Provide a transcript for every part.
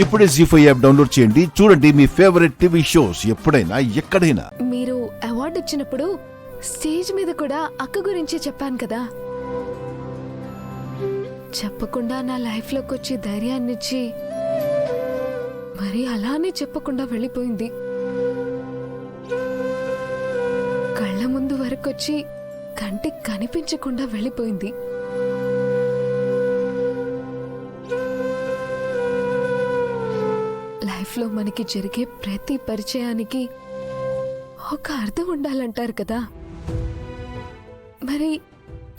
ఇప్పుడే జీ5 app download చేయండి. చూడండి మీ ఫేవరెట్ టీవీ షోస్ ఎప్పుడైనా ఎక్కడైనా. మీరు అవార్డు ఇచ్చినప్పుడు స్టేజ్ మీద కూడా అక్క గురించి చెప్పాను కదా, చెప్పకుండా నా లైఫ్ లోకి వచ్చి ధైర్యాన్నిచ్చి మరి అలానే చెప్పకుండా వెళ్ళిపోయింది. కళ్ళ ముందు వరకొచ్చి కంటికి కనిపించకుండా వెళ్ళిపోయింది. లైఫ్ లో మనకి జరిగే ప్రతి పరిచయానికి ఒక అర్థం ఉండాలంటారు కదా, మరి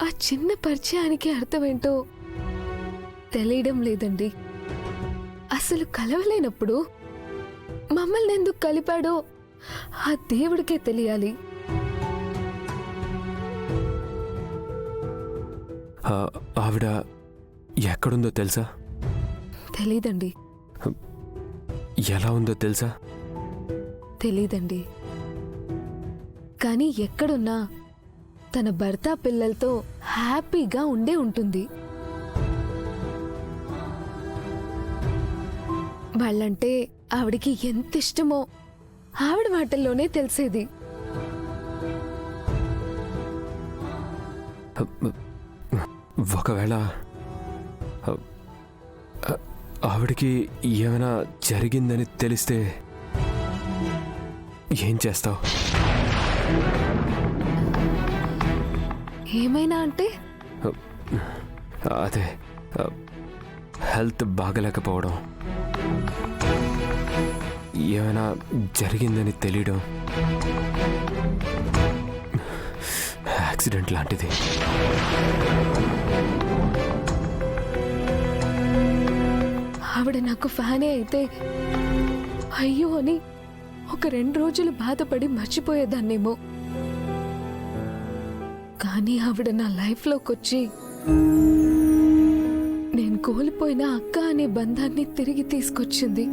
ఆ చిన్న పరిచయానికి అర్థమేంటో తెలియడం లేదండి. అసలు కలవలేనప్పుడు మమ్మల్ని ఎందుకు కలిపాడో ఆ దేవుడికే తెలియాలి. ఆవిడ ఎక్కడుందో తెలుసా? తెలీదండి. ఎలా ఉందో తెలుసా? తెలీదండి. కానీ ఎక్కడున్నా తన భర్త పిల్లలతో హ్యాపీగా ఉండే ఉంటుంది. వాళ్ళంటే ఆవిడికి ఎంత ఇష్టమో ఆవిడ మాటల్లోనే తెలిసేది. ఒకవేళ ఆవిడకి ఏమైనా జరిగిందని తెలిస్తే ఏం చేస్తావు? ఏమైనా అంటే అదే హెల్త్ బాగలేకపోవడం, ఏమైనా జరిగిందని తెలియడం, యాక్సిడెంట్ లాంటిది. ఆవిడ నాకు ఫ్యానే అయితే అయ్యో అని ఒక 2 రోజులు బాధపడి మర్చిపోయేదాన్నేమో. కానీ ఆవిడ నా లైఫ్లోకి వచ్చి నేను కోల్పోయిన అక్క అనే బంధాన్ని తిరిగి తీసుకొచ్చింది.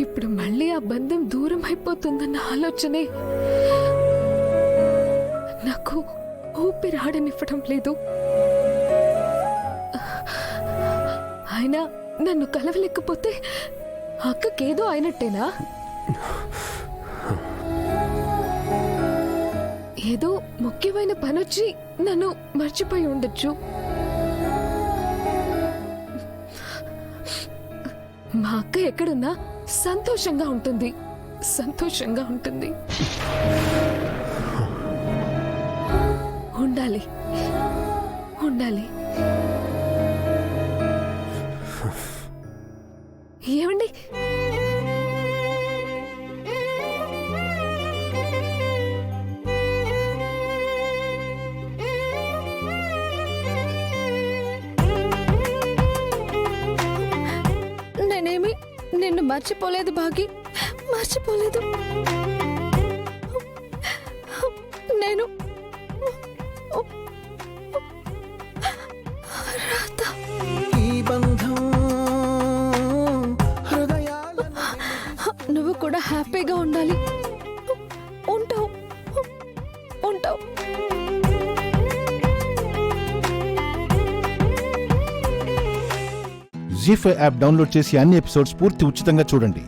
ఇప్పుడు మళ్ళీ ఆ బంధం దూరం అయిపోతుందన్న ఆలోచనే నాకు ఊపిరాడనివ్వడం లేదు. అయినా నన్ను కలవలేకపోతే అక్కకేదో అయినట్టేనా? ఏదో ముఖ్యమైన పనొచ్చి నన్ను మర్చిపోయి ఉండొచ్చు. మా అక్క ఎక్కడున్నా సంతోషంగా ఉంటుంది, సంతోషంగా ఉంటుంది. ఉండాలి, ఉండాలి. ఏమండి, నేనేమి నిన్ను మర్చిపోలేదు భాగి, మర్చిపోలేదు. నేను నువ్వు కూడా హ్యాపీగా ఉండాలి. ఉంటావు, ఉంటావు. జీ5 యాప్ డౌన్లోడ్ చేసి అన్ని ఎపిసోడ్స్ పూర్తి ఉచితంగా చూడండి.